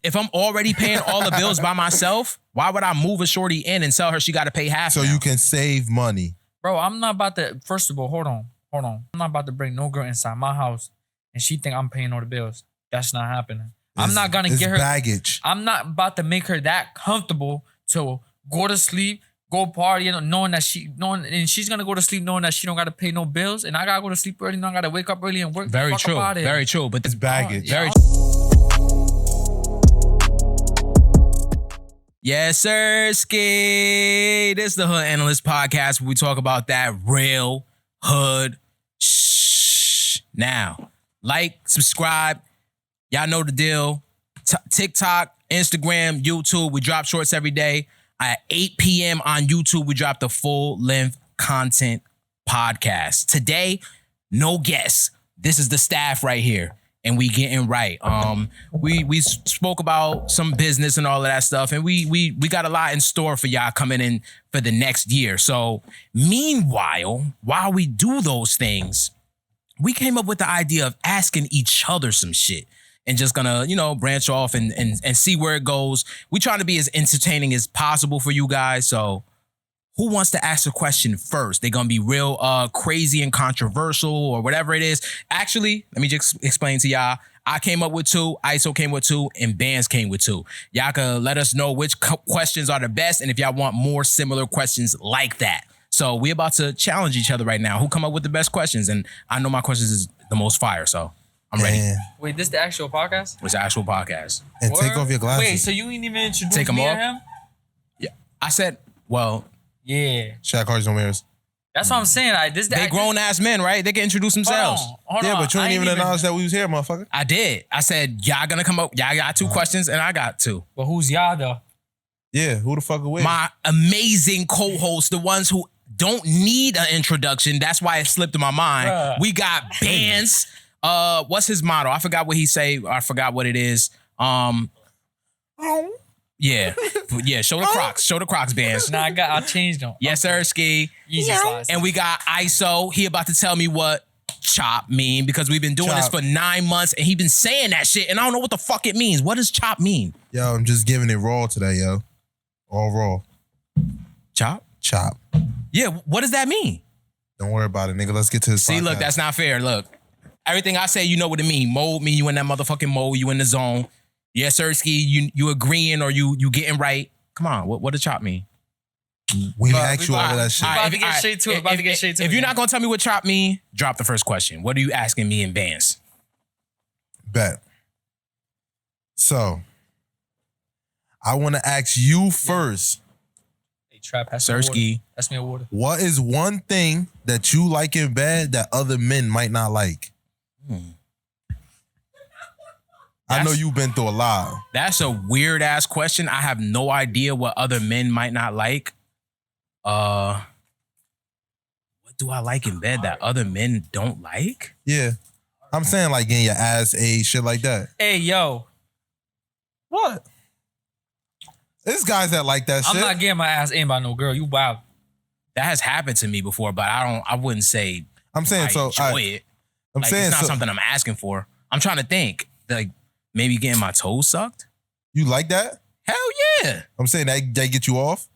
if I'm already paying all the bills by myself, why would I move a shorty in and tell her she got to pay half? So now? you can save money. Bro, I'm not about to. First of all, hold on. I'm not about to bring no girl inside my house and she think I'm paying all the bills. That's not happening. I'm not gonna get her baggage. I'm not about to make her that comfortable to go to sleep, go party, knowing and she's gonna go to sleep knowing that she don't gotta pay no bills, and I gotta go to sleep early, and I gotta wake up early and work. Very true. Very true. But it's baggage. Yes, sir, Ski. This is the Hood Analyst Podcast where we talk about that real hood shh. Now, like, subscribe. Y'all know the deal. TikTok, Instagram, YouTube. We drop shorts every day. At 8 p.m. on YouTube, we drop the full-length content podcast. Today, no guests. This is the staff right here. And we getting right. We spoke about some business and all of that stuff, and we got a lot in store for y'all coming in for the next year. So meanwhile, while we do those things, we came up with the idea of asking each other some shit and just gonna, branch off and see where it goes. We trying to be as entertaining as possible for you guys. So who wants to ask a question first? They're going to be real crazy and controversial or whatever it is. Actually, let me just explain to y'all. I came up with 2, ISO came with 2, and Bandz came with 2. Y'all can let us know which questions are the best and if y'all want more similar questions like that. So we about to challenge each other right now. Who come up with the best questions? And I know my questions is the most fire, so I'm ready. Wait, this the actual podcast? It's the actual podcast. And take off your glasses. Wait, so you ain't even introduced Take them me off? and him? Yeah, I said, well... Yeah. Shaq Cards no mirrors. That's what I'm saying. They grown ass men, right? They can introduce themselves. Hold on. But you ain't even acknowledge that we was here, motherfucker. I did. I said, y'all gonna come up. Y'all got 2 questions and I got 2. But who's y'all though? Yeah, who the fuck are we? My amazing co-hosts, the ones who don't need an introduction. That's why it slipped in my mind. Bruh. We got Bandz. What's his motto? I forgot what he say. I forgot what it is. Yeah. Show the Crocs. Show the Crocs, Bandz. Nah, I changed them. Yes, sir, Ski. Easy slice. And we got ISO. He about to tell me what chop mean because we've been doing this for 9 months and he been saying that shit and I don't know what the fuck it means. What does chop mean? Yo, I'm just giving it raw today, yo. All raw. Chop? Chop. Yeah, what does that mean? Don't worry about it, nigga. Let's get to this. See, look, that's not fair. Look, everything I say, you know what it mean. Mode mean you in that motherfucking mode. You in the zone. Yes, sir, Ski. You agreeing or you getting right? Come on, what does chop mean? We asked you all of that shit. About to get straight to it. If you're not gonna tell me what chop mean, drop the first question. What are you asking me and Bandz? Bet. So, I want to ask you first. Hey, Trap, that's Sir Ski. That's me a water. What is one thing that you like in bed that other men might not like? I know you've been through a lot. That's a weird ass question. I have no idea what other men might not like. What do I like in bed that other men don't like? Yeah. I'm saying like getting your ass ate, shit like that. Hey, yo. What? There's guys that like that shit. I'm not getting my ass aimed by no girl. You wild. That has happened to me before, but I wouldn't say I'm saying I enjoy it. I'm saying it's not something I'm asking for. I'm trying to think. Like maybe getting my toes sucked. You like that? Hell yeah. I'm saying that get you off?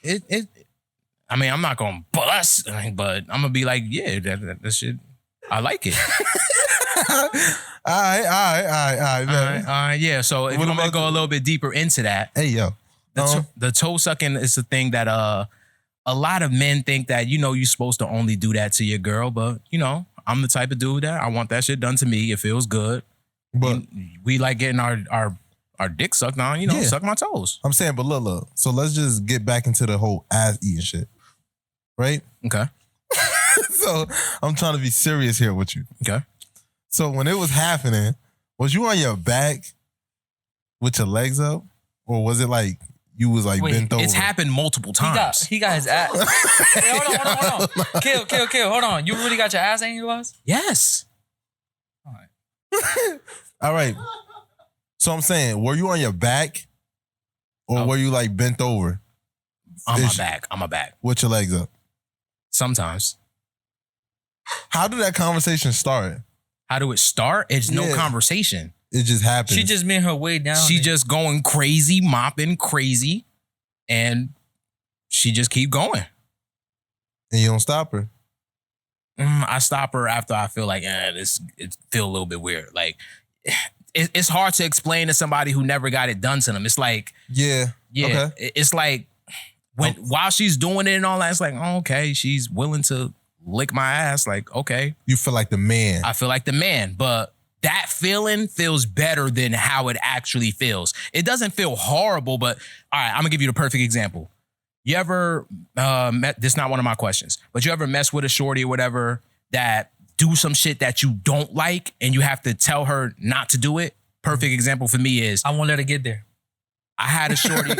I mean, I'm not gonna bust, but I'm gonna be like, yeah, that shit. I like it. All right. Yeah. So if you want me to go a little bit deeper into that, hey yo, the toe sucking is the thing that a lot of men think that you're supposed to only do that to your girl, but I'm the type of dude that I want that shit done to me. It feels good. But we like getting our dick sucked on. Suck my toes. I'm saying, but look. So let's just get back into the whole ass eating shit, right? Okay. So I'm trying to be serious here with you. Okay. So when it was happening, was you on your back with your legs up, or was it like you was like bent over? It's happened multiple times. He got his ass. Hey, hold on. Kill. Hold on. You really got your ass annualized? Yes. All right. All right. So I'm saying, were you on your back, or were you like bent over? On my back. With your legs up. Sometimes. How did that conversation start? How do it start? It's no conversation. it just happens. She just made her way down. She just going crazy, mopping crazy, and she just keep going. And you don't stop her. I stop her after I feel like, it feel a little bit weird. Like, it's hard to explain to somebody who never got it done to them. It's like, yeah. Okay. It's like while she's doing it and all that, it's like, oh, okay, she's willing to lick my ass. Like, okay. You feel like the man. I feel like the man, but that feeling feels better than how it actually feels. It doesn't feel horrible, but all right, I'm gonna give you the perfect example. You ever this is not one of my questions, but you ever mess with a shorty or whatever that do some shit that you don't like and you have to tell her not to do it? Perfect example for me is I won't let her get there. I had a shorty.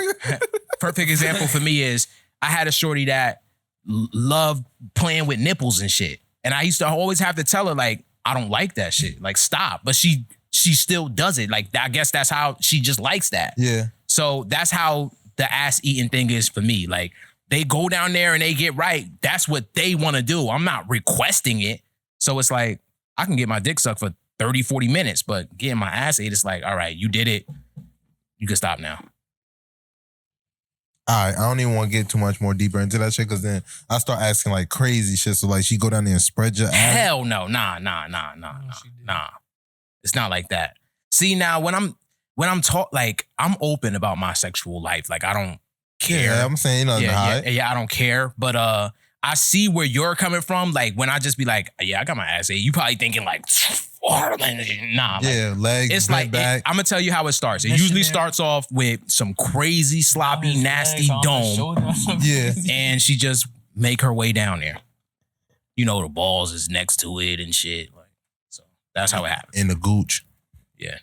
Perfect example for me is I had a shorty that loved playing with nipples and shit. And I used to always have to tell her, like, I don't like that shit. Like, stop. But she still does it. Like, I guess that's how she just likes that. Yeah. So that's how the ass eating thing is for me. Like, they go down there and they get right. That's what they want to do. I'm not requesting it. So it's like, I can get my dick sucked for 30, 40 minutes, but getting my ass ate, it's like, all right, you did it. You can stop now. All right, I don't even want to get too much more deeper into that shit because then I start asking like crazy shit. So like she go down there and spread your ass. Hell no, nah. It's not like that. See, now when I'm like, I'm open about my sexual life. Like, I don't care. Yeah, I'm saying nothing to hide. Yeah, I don't care. But I see where you're coming from. Like, when I just be like, yeah, I got my ass ate. You probably thinking like, nah. Yeah, legs, it's like, back. I'm gonna tell you how it starts. It usually starts off with some crazy, sloppy, nasty dome. Yeah. And she just make her way down there. You know, the balls is next to it and shit. Like, so that's how it happens. In the gooch. Yeah.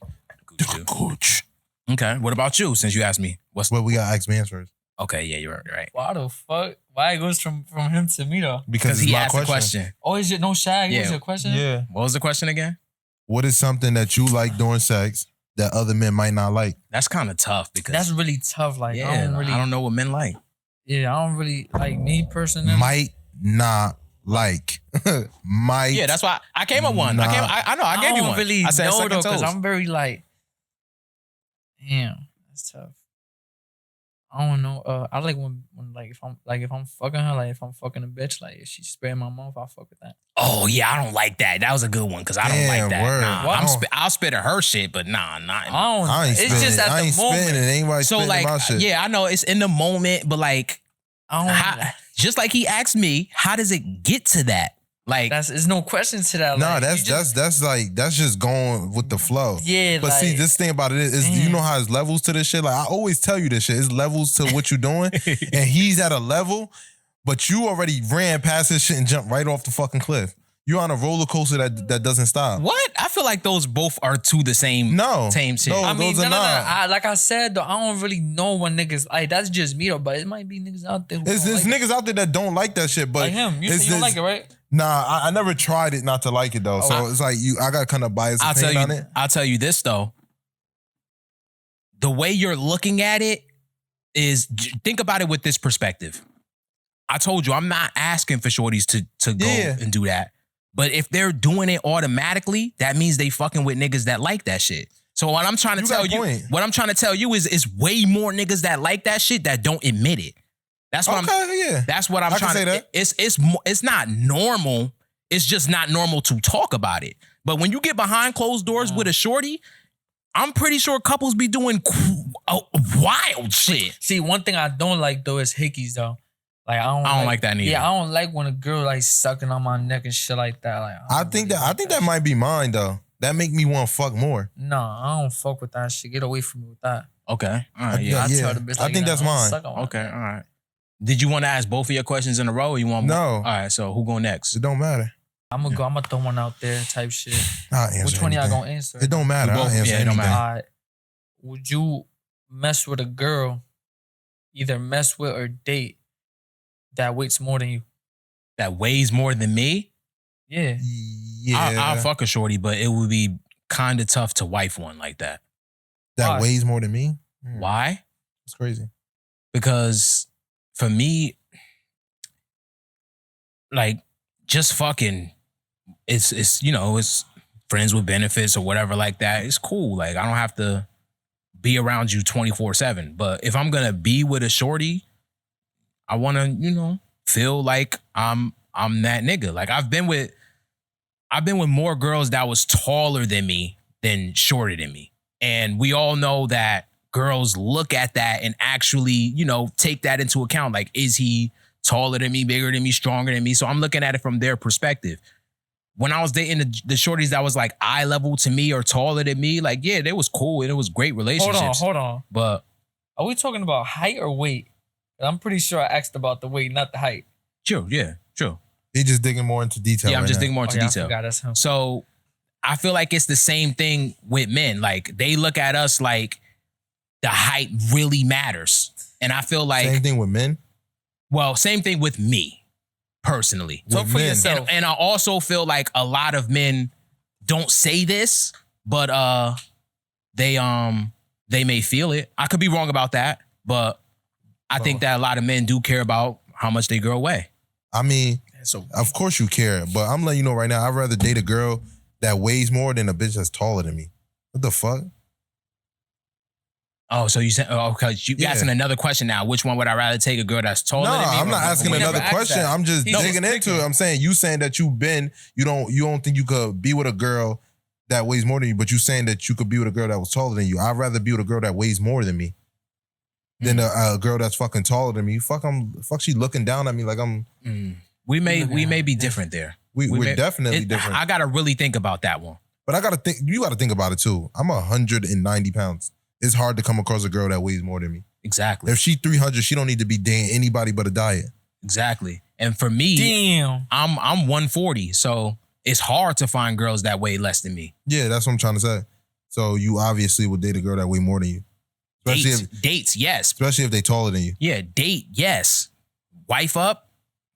The gooch. Okay. What about you? Since you asked me, Well, we got to ask Bandz first. Okay, yeah, you're right. Why the fuck? Why it goes from him to me though? Because he asked the question. Oh, is it no shag? Yeah. Is it a question? Yeah. What was the question again? What is something that you like during sex that other men might not like? That's kind of tough because That's really tough. Like, yeah, I don't know what men like. Yeah, I don't really like me personally. Might not like. Might. Yeah, that's why I came up one. Nah. I know. I gave you one. Really I said know second though, because toes. I'm very like, damn, that's tough. I don't know. I like when like if I'm fucking her, like if I'm fucking a bitch, like if she's spraying my mouth, I fuck with that. Oh yeah, I don't like that. That was a good one because I don't Damn, like that. word. Nah, I'll spit at her shit, but nah, not. I ain't It's spitting. just at I ain't the moment. spitting. Ain't nobody So spitting like, my shit. yeah, I know it's in the moment, but like, I don't. just like he asked me, how does it get to that? Like, There's no question to that. Nah, like, that's just going with the flow. Yeah, But see, this thing about it is you know how there's levels to this shit? Like I always tell you this shit. It's levels to what you're doing. And he's at a level, but you already ran past this shit and jumped right off the fucking cliff. You're on a roller coaster that doesn't stop. what? I feel like those both are to the same same shit. No. I mean, those are not. like I said though, I don't really know when niggas like that's just me though, but it might be niggas out there. It's niggas out there that don't like that shit, but like him. You say you don't like it, right? Nah, I never tried it not to like it though. So it's like I got kind of biased opinion on it. I'll tell you this though. The way you're looking at it is, think about it with this perspective. I told you I'm not asking for shorties to go and do that. But if they're doing it automatically, that means they fucking with niggas that like that shit. So what I'm trying to tell you is way more niggas that like that shit that don't admit it. That's what That's what I'm trying to say. It's not normal. It's just not normal to talk about it. But when you get behind closed doors with a shorty, I'm pretty sure couples be doing wild shit. See, one thing I don't like though is hickeys though. Like I don't like that neither. Yeah, I don't like when a girl like sucking on my neck and shit like that. Like I think that might be mine though. That make me want to fuck more. No, I don't fuck with that shit. Get away from me with that. Okay. All right. Yeah. I tell the bitch, like, I think that's mine. Okay. All right. Did you want to ask both of your questions in a row or you want No. All right. So who going next? It don't matter. I'm gonna throw one out there type shit. I'll answer Which one y'all anything. gonna answer? It don't matter. I'll answer it don't anything. matter. Alright. Would you mess with a girl, either mess with or date, that weighs more than you? That weighs more than me? Yeah. Yeah. I'll fuck a shorty, but it would be kind of tough to wife one like that. That Why? weighs more than me? Why? It's crazy. Because for me, like, just fucking, it's friends with benefits or whatever like that, it's cool. Like, I don't have to be around you 24/7. But if I'm gonna be with a shorty, I wanna, feel like I'm that nigga. Like, I've been with more girls that was taller than me than shorter than me. And we all know that girls look at that and actually, take that into account. Like, is he taller than me, bigger than me, stronger than me? So I'm looking at it from their perspective. When I was dating the shorties that was like eye level to me or taller than me, like, yeah, they was cool and it was great relationships. Hold on. But are we talking about height or weight? I'm pretty sure I asked about the weight, not the height. True. He just digging more into detail. Yeah, I'm just digging more into detail. I forgot that's him. So I feel like it's the same thing with men. Like, they look at us like the height really matters. And I feel like... Same thing with men? Well, same thing with me. Personally. Talk for yourself. And I also feel like a lot of men don't say this, but they may feel it. I could be wrong about that, but I think that a lot of men do care about how much they girl weigh. I mean, of course you care, but I'm letting you know right now, I'd rather date a girl that weighs more than a bitch that's taller than me. What the fuck? Oh, so you said, because you're asking another question now. Which one would I rather take, a girl that's taller than me? No, I'm not asking another question. I'm just digging into it. I'm saying you saying that you don't think you could be with a girl that weighs more than you, but you saying that you could be with a girl that was taller than you. I'd rather be with a girl that weighs more than me than a girl that's fucking taller than me. Fuck, she looking down at me like I'm. We may be different there. We're definitely different. I gotta really think about that one. But you gotta think about it too. I'm 190 pounds. It's hard to come across a girl that weighs more than me. Exactly. If she 300, she don't need to be dating anybody but a diet. Exactly. And for me, damn, I'm 140, so it's hard to find girls that weigh less than me. Yeah, that's what I'm trying to say. So you obviously would date a girl that weigh more than you. Dates, yes. Especially if they taller than you. Yeah, date, yes. Wife up,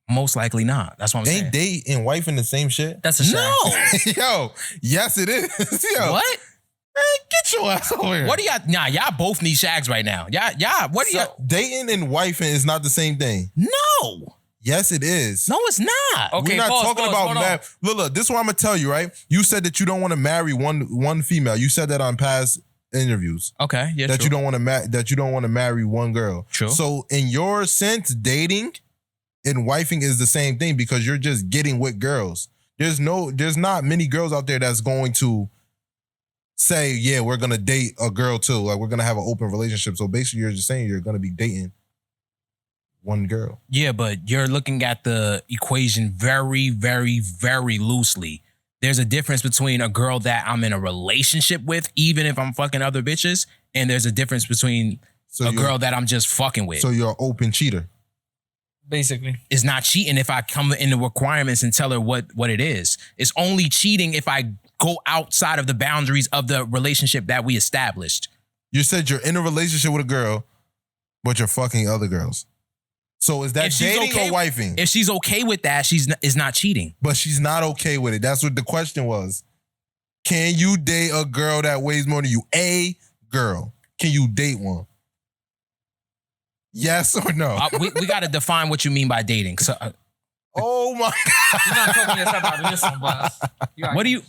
most likely not. That's what I'm saying. Ain't date and wife in the same shit? That's a shame. No. Yo, yes it is. Yo. What? Man, get your ass over here. What do y'all? Nah, y'all both need shags right now. Y'all. What do y'all? Dating and wifing is not the same thing. No. Yes, it is. No, it's not. Okay, we're not talking about marriage. Look, this is what I'm gonna tell you, right? You said that you don't want to marry one female. You said that on past interviews. Okay, yeah, that true. you don't want to marry one girl. True. So in your sense, dating and wifing is the same thing because you're just getting with girls. There's not many girls out there that's going to say, yeah, we're gonna date a girl too. Like, we're gonna have an open relationship. So basically, you're just saying you're gonna be dating one girl. Yeah, but you're looking at the equation very, very, very loosely. There's a difference between a girl that I'm in a relationship with, even if I'm fucking other bitches, and there's a difference between a girl that I'm just fucking with. So you're an open cheater. Basically. It's not cheating if I come in the requirements and tell her what it is. It's only cheating if I go outside of the boundaries of the relationship that we established. You said you're in a relationship with a girl, but you're fucking other girls. So is that dating or wifing? If she's okay with that, is not cheating. But she's not okay with it. That's what the question was. Can you date a girl that weighs more than you? A girl. Can you date one? Yes or no? We got to define what you mean by dating. So, oh my God. You're not talking yourself out of this one, boss. What do you...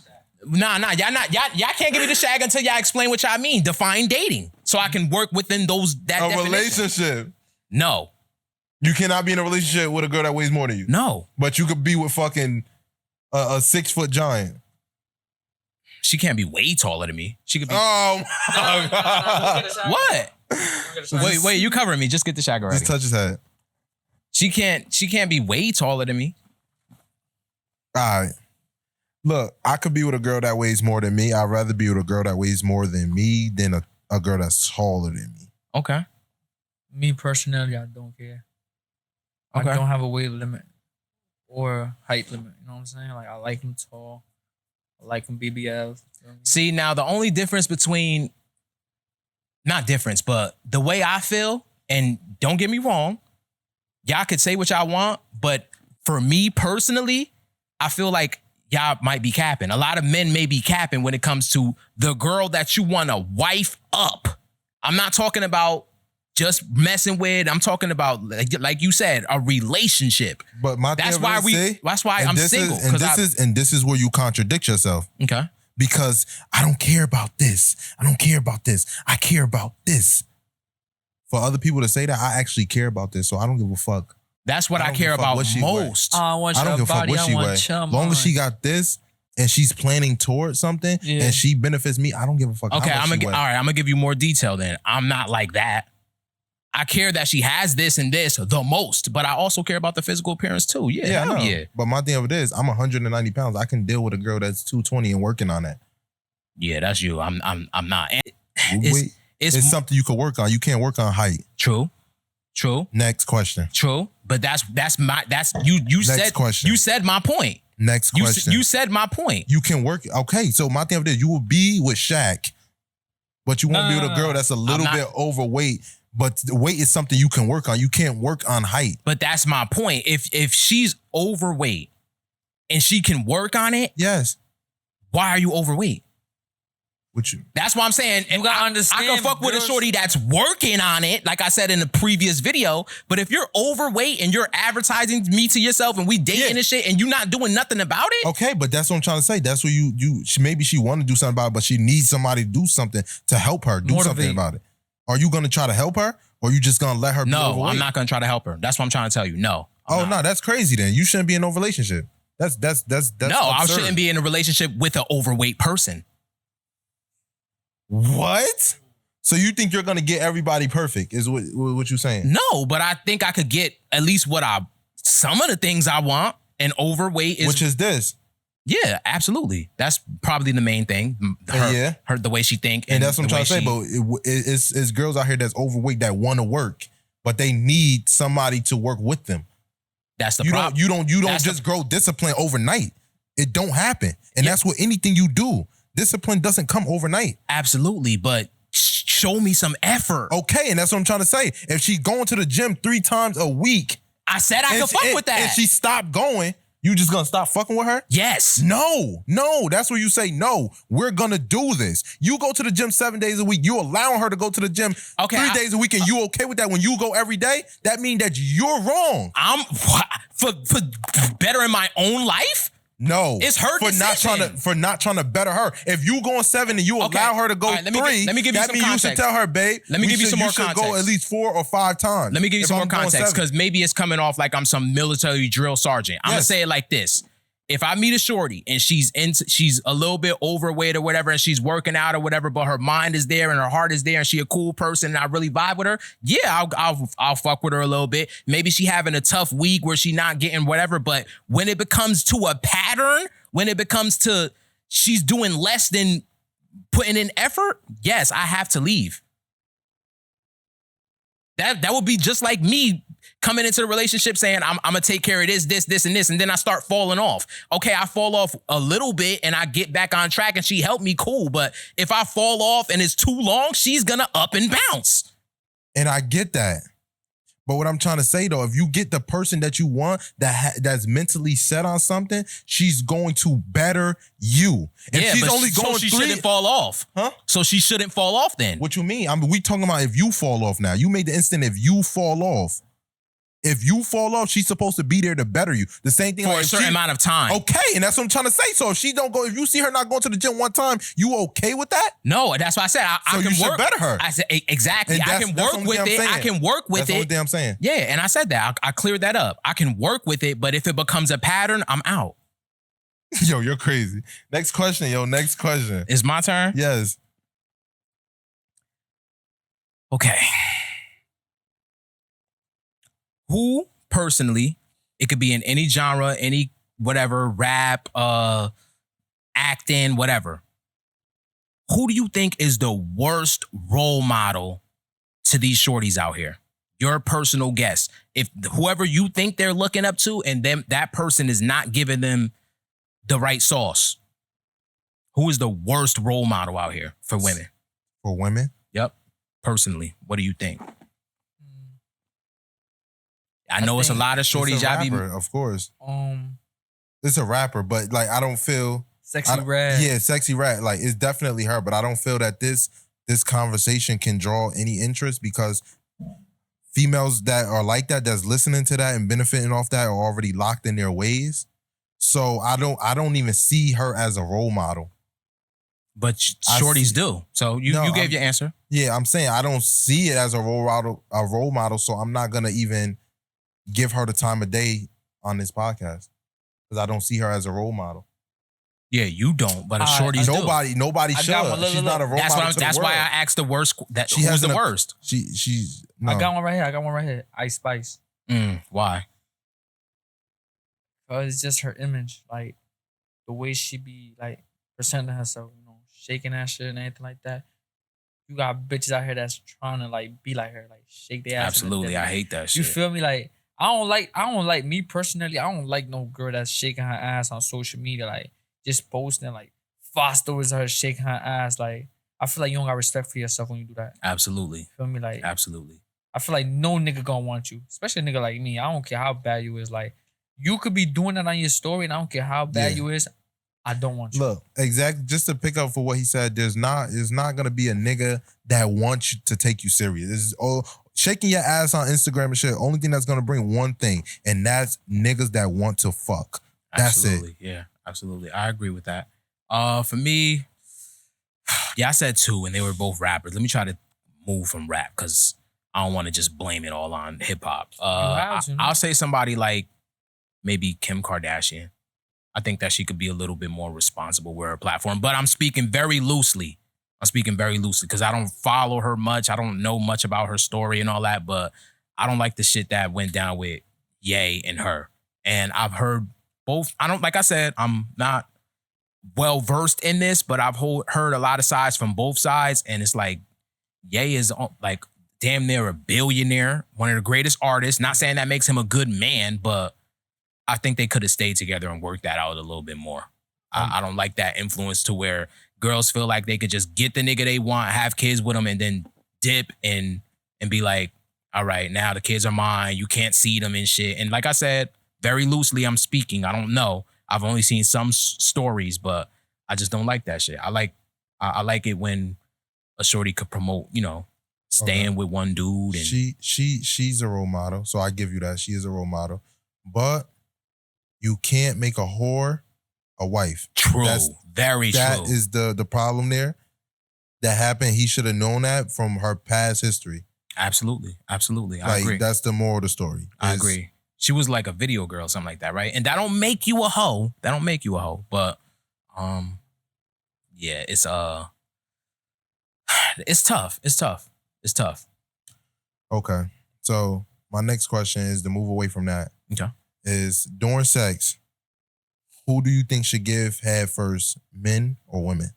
Nah, y'all can't give me the shag until y'all explain what y'all mean. Define dating. So I can work within that definition. Relationship. No. You cannot be in a relationship with a girl that weighs more than you. No. But you could be with fucking a 6-foot giant. She can't be way taller than me. She could be... Oh my God. What? Wait, you covering me. Just get the shag already. Just touch his head. She can't be way taller than me. All right. Look, I could be with a girl that weighs more than me. I'd rather be with a girl that weighs more than me than a girl that's taller than me. Okay. Me personally, I don't care. Okay. I don't have a weight limit or height limit. You know what I'm saying? Like, I like them tall. I like them BBL. See, now the only difference between... Not difference, but the way I feel, and don't get me wrong, y'all could say what y'all want, but for me personally, I feel like y'all might be capping. A lot of men may be capping when it comes to the girl that you want to wife up. I'm not talking about just messing with. I'm talking about, like you said, a relationship. But my that's why I'm single. And this is where you contradict yourself. Okay. because I don't care about this. I don't care about this. I care about this. For other people to say that, I actually care about this, so I don't give a fuck. That's what I don't care give a fuck about what she most. I want I don't your give a fuck body. what I she want weigh. your Long as mind. she got this and she's planning towards something and she benefits me, I don't give a fuck. Okay, how much she all weigh. right, I'm gonna give you more detail then. I'm not like that. I care that she has this and this the most, but I also care about the physical appearance too. Yeah, Yeah, I hell know. yeah. But my thing of it is, I'm 190 pounds. I can deal with a girl that's 220 and working on that. Yeah, that's you. I'm not. And It's something you can work on. You can't work on height. True. Next question. True. But that's you Next said question. you said my point. Next question. You said my point. You can work. Okay, so my thing of it is, you will be with Shaq, but you won't be with a girl that's a little bit overweight. But the weight is something you can work on. You can't work on height. But that's my point. If she's overweight and she can work on it, Yes. why are you overweight? What you? That's what I'm saying. You gotta understand, I can fuck with a girls- shorty that's working on it, like I said in the previous video. But if you're overweight and you're advertising me to yourself and we dating and shit and you not doing nothing about it, Okay, but that's what I'm trying to say. That's what maybe she want to do something about it, but she needs somebody to do something to help her do something Motivate. about it. Are you gonna try to help her, or you just gonna let her? be no, overweight? I'm not gonna try to help her. That's what I'm trying to tell you. No. No, that's crazy. Then you shouldn't be in no relationship. That's No, I absurd. shouldn't be in a relationship with an overweight person. What? So you think you're gonna get everybody perfect? Is what you're saying? No, but I think I could get at least some of the things I want. And overweight is Which is this? Yeah, absolutely. That's probably the main thing. Her the way she think, and that's what I'm trying to say. But it's girls out here that's overweight that want to work, but they need somebody to work with them. That's the You problem. don't just grow discipline overnight. It don't happen, and that's what anything you do. Discipline doesn't come overnight. Absolutely, but show me some effort. Okay, and that's what I'm trying to say. If she's going to the gym 3 times a week, I said I could fuck with that. And she stopped going, you just gonna stop fucking with her? Yes. No. That's where you say, no, we're gonna do this. You go to the gym 7 days a week. You allowing her to go to the gym 3 days a week, and you okay with that when you go every day? That means that you're wrong. I'm for bettering my own life? No, it's her decision. for not trying to better her. If you going 7 and you allow her to go 3, let me give you that some means context. you should tell her, babe. Let me give you some more You should context. go at least 4 or 5 times. Let me give you some more I'm going context 7. because maybe it's coming off like I'm some military drill sergeant. I'm gonna say it like this. If I meet a shorty and she's a little bit overweight or whatever, and she's working out or whatever, but her mind is there and her heart is there, and she a cool person, and I really vibe with her, yeah, I'll fuck with her a little bit. Maybe she having a tough week where she not getting whatever, but when it becomes to a pattern, when it becomes to she's doing less than putting in effort, yes, I have to leave. That would be just like me coming into the relationship saying, I'm gonna take care of this, and this, and then I start falling off. Okay, I fall off a little bit and I get back on track and she helped me, cool. But if I fall off and it's too long, she's gonna up and bounce. And I get that. But what I'm trying to say though, if you get the person that you want that's mentally set on something, she's going to better you. If yeah, she's but only going so she 3, shouldn't fall off. Huh? So she shouldn't fall off then. What you mean? I mean, we talking about if you fall off now. You made the instant if you fall off. If you fall off, she's supposed to be there to better you. The same thing For like a certain amount of time. Okay, and that's what I'm trying to say. So if she don't go, if you see her not going to the gym one time, you okay with that? No, that's why I said I So can you should work. better her. I said exactly. And I can that's work the with only it. thing I'm I can work with That's the only it. thing I'm saying. Yeah, and I said that. I cleared that up. I can work with it, but if it becomes a pattern, I'm out. Yo, you're crazy. Next question, Next question. It's my turn? Yes. Okay. Who personally, it could be in any genre, any whatever, rap, acting, whatever. Who do you think is the worst role model to these shorties out here? Your personal guess. If whoever you think they're looking up to and that person is not giving them the right sauce, who is the worst role model out here for women? For women? Yep. Personally, what do you think? I know it's a lot of shorties. It's a rapper, of course. It's a rapper, but like I don't feel Sexy Red. Yeah, Sexy Red. Like it's definitely her, but I don't feel that this conversation can draw any interest because females that are like that's listening to that and benefiting off that are already locked in their ways. So I don't even see her as a role model. But I shorties see- do. So you gave your answer. Yeah, I'm saying I don't see it as a role model, so I'm not gonna even give her the time of day on this podcast because I don't see her as a role model. Yeah, you don't, but shorties do. Nobody I should. got one. Look, She's look, not a look. role model. That's why I asked the worst. She Who's has the an- worst? She's no. I got one right here. Ice Spice. Why? Cause it's just her image, like the way she be like presenting herself, shaking that shit and anything like that. You got bitches out here that's trying to like be like her, like shake their ass. Absolutely, I hate that You shit. feel me? Like I don't like me personally. I don't like no girl that's shaking her ass on social media, like just posting like Foster was her shaking her ass. Like I feel like you don't got respect for yourself when you do that. Absolutely, Feel me? Like absolutely. I feel like no nigga gonna want you, especially a nigga like me. I don't care how bad you is. Like you could be doing that on your story, and I don't care how bad you is. I don't want you. Look, exactly. Just to pick up for what he said, there's not gonna be a nigga that wants you to take you serious. This is shaking your ass on Instagram and shit. Only thing that's gonna bring one thing, and that's niggas that want to fuck. That's Absolutely. it. Yeah, absolutely. I agree with that. For me, yeah, I said two, and they were both rappers. Let me try to move from rap because I don't want to just blame it all on hip hop. I'll say somebody like maybe Kim Kardashian. I think that she could be a little bit more responsible with her platform, but I'm speaking very loosely. Because I don't follow her much. I don't know much about her story and all that, but I don't like the shit that went down with Ye and her. And I've heard both. Like I said, I'm not well versed in this, but I've heard a lot of sides from both sides. And it's like, Ye is like damn near a billionaire, one of the greatest artists. Not saying that makes him a good man, but I think they could have stayed together and worked that out a little bit more. I don't like that influence to where girls feel like they could just get the nigga they want, have kids with them, and then dip and be like, all right, now the kids are mine. You can't see them and shit. And like I said, very loosely, I'm speaking. I don't know. I've only seen some stories, but I just don't like that shit. I like it when a shorty could promote, staying with one dude. And She's a role model, so I give you that. She is a role model, but you can't make a whore a wife. True, very true. That is the problem there. That happened. He should have known that from her past history. Absolutely. I agree. That's the moral of the story. I agree. She was like a video girl, something like that, right? And that don't make you a hoe. But yeah, it's tough. It's tough. Okay. So my next question is to move away from that. Okay. Is during sex, who do you think should give head first, men or women?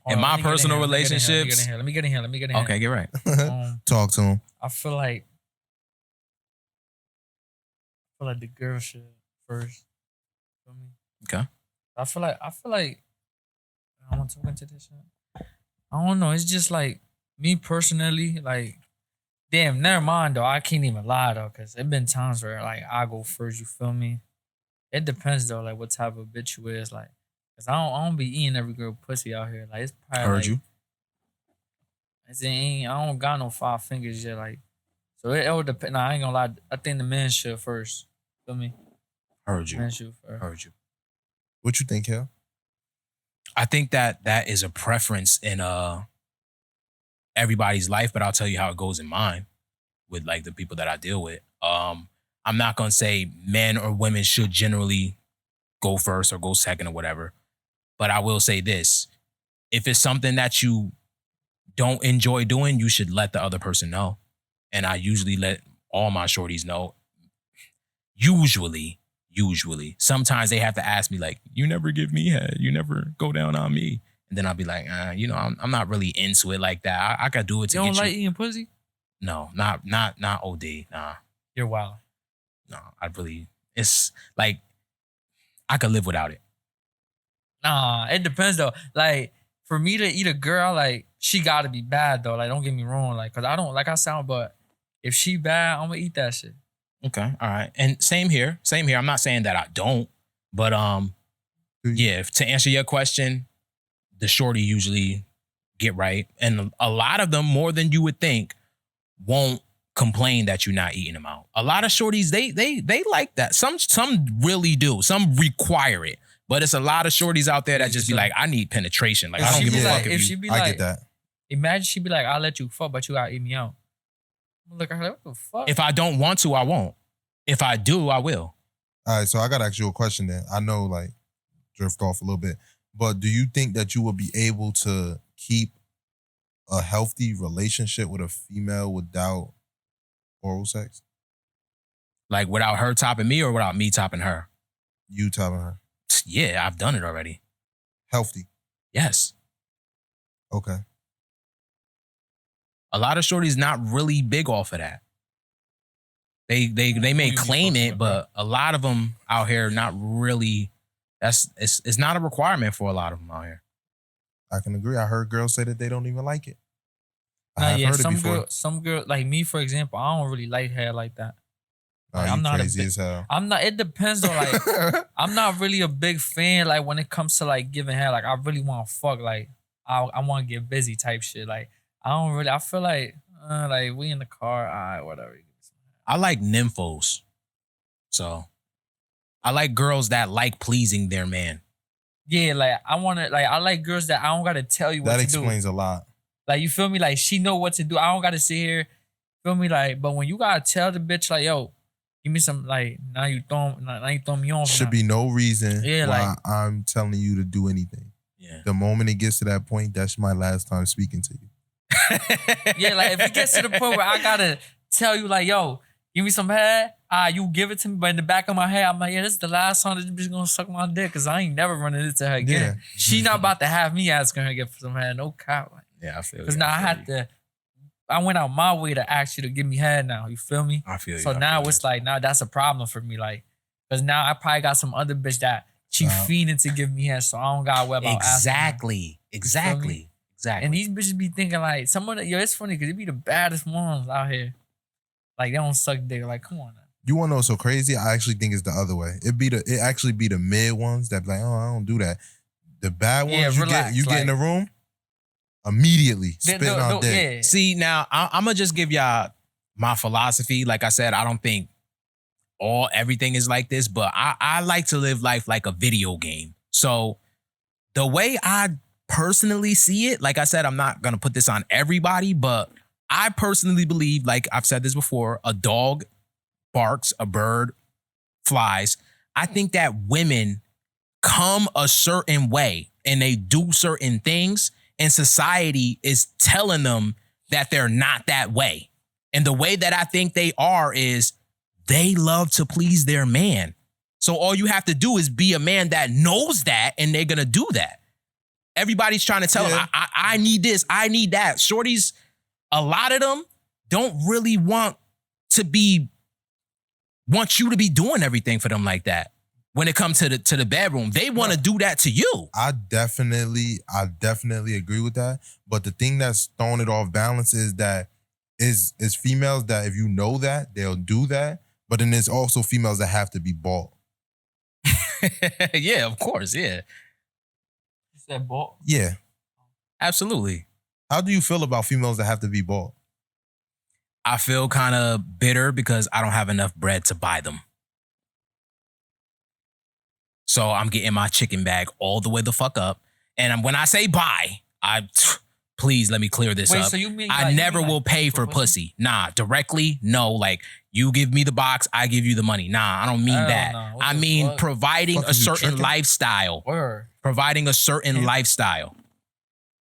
In my personal relationships. Let me get in here. Okay, get right. Talk to him. I feel like the girl should first. Feel me? Okay. I feel like I want to talk into this shit. I don't know. It's just like me personally, like, damn, never mind though. I can't even lie though, cause it been times where like I go first. You feel me? It depends though, like what type of bitch you is, like, cause I don't be eating every girl pussy out here. Like it's probably Heard like, you. I don't got no 5 fingers yet, like. So it would depend. Nah, I ain't gonna lie. I think the men should first. Feel me? Heard you. Men should first. Heard you. What you think, Kel? I think that is a preference in everybody's life, but I'll tell you how it goes in mine with like the people that I deal with. I'm not gonna say men or women should generally go first or go second or whatever, but I will say this: if it's something that you don't enjoy doing, you should let the other person know. And I usually let all my shorties know. Usually. Sometimes they have to ask me like, you never give me head. You never go down on me. And then I'll be like, I'm not really into it like that. I could do it to You get don't you. like eating pussy? No, not OD. Nah. You're wild. No, it's like, I could live without it. Nah, it depends though. Like for me to eat a girl, like she gotta be bad though. Like don't get me wrong, like cause I don't like I sound, but if she bad, I'm gonna eat that shit. Okay, all right. And same here. I'm not saying that I don't, but yeah, to answer your question, the shorty usually get right. And a lot of them, more than you would think, won't complain that you're not eating them out. A lot of shorties, they like that. Some really do. Some require it. But it's a lot of shorties out there that just be like, I need penetration. Like, If I don't she give be a like- fuck if if you. she be I like, get that. imagine she be like, I'll let you fuck, but you gotta eat me out. I'm like, what the fuck? If I don't want to, I won't. If I do, I will. All right, so I gotta ask you a question then. I know, like, drift off a little bit, but do you think that you would be able to keep a healthy relationship with a female without oral sex? Like, without her topping me or without me topping her? You telling her Yeah, I've done it already. healthy? Yes. Okay. A lot of shorties not really big off of that. They may claim it, but a lot of them out here not really. It's not a requirement for a lot of them out here. I can agree. I heard girls say that they don't even like it. I Nah, have yeah, heard it before. some girl, like me, for example, I don't really like hair like that. Nah, Like, you I'm not crazy a big, as hell. I'm not. It depends on like. I'm not really a big fan. Like when it comes to like giving head, like I really want to fuck. Like I want to get busy type shit. Like I don't really. I feel like we in the car. All right, whatever. I like nymphos, so I like girls that like pleasing their man. Yeah, like I want to. Like I like girls that I don't gotta tell you what That to explains a lot. do. Like you feel me? Like she know what to do. I don't gotta sit here. Feel me? Like but when you gotta tell the bitch like yo, give me some like now you throw me on. Should be no reason Yeah, why like- I'm telling you to do anything. Yeah. The moment it gets to that point, that's my last time speaking to you. Yeah, like if it gets to the point where I gotta tell you, like, yo, give me some head, you give it to me, but in the back of my head, I'm like, yeah, this is the last time this bitch gonna suck my dick, cause I ain't never running into her again. Yeah. She not about to have me asking her to get some head, no cap. Like, Yeah, I feel. cause now I went out my way to ask you to give me head now. You feel me? I feel. So now it's like, now that's a problem for me, like, cause now I probably got some other bitch that she feeding to give me head, so I don't gotta worry about asking her. Exactly. And these bitches be thinking like, some of the, yo, it's funny because it be the baddest ones out here. Like they don't suck dick. Like, come on now. You want to know what's so crazy? I actually think it's the other way. It actually be the mid ones that be like, oh, I don't do that. The bad ones, Yeah, you relax, get in the room, immediately spitting out dick. Yeah. See, now I'm gonna just give y'all my philosophy. Like I said, I don't think everything is like this, but I like to live life like a video game. So the way I personally see it, like I said, I'm not gonna put this on everybody, but I personally believe, like I've said this before, a dog barks, a bird flies. I think that women come a certain way and they do certain things, and society is telling them that they're not that way. And the way that I think they are is they love to please their man. So all you have to do is be a man that knows that, and they're gonna do that. Everybody's trying to tell them, I need this, I need that. Shorties, a lot of them don't really want you to be doing everything for them like that. When it comes to the bedroom, they want to do that to you. I definitely agree with that. But the thing that's throwing it off balance is that is females that if you know that, they'll do that. But then there's also females that have to be bought. Yeah, of course, yeah. You said ball. Yeah. Absolutely. How do you feel about females that have to be bought? I feel kind of bitter because I don't have enough bread to buy them. So I'm getting my chicken bag all the way the fuck up. And when I say buy, please let me clear this Wait, up. so you mean I like- never you mean will like pay for pussy. Nah, directly, no. Like, you give me the box, I give you the money. Nah, I don't mean Hell that. no. What I the mean fuck? providing Fuck, a is you certain tricking? lifestyle. Word. Providing a certain lifestyle.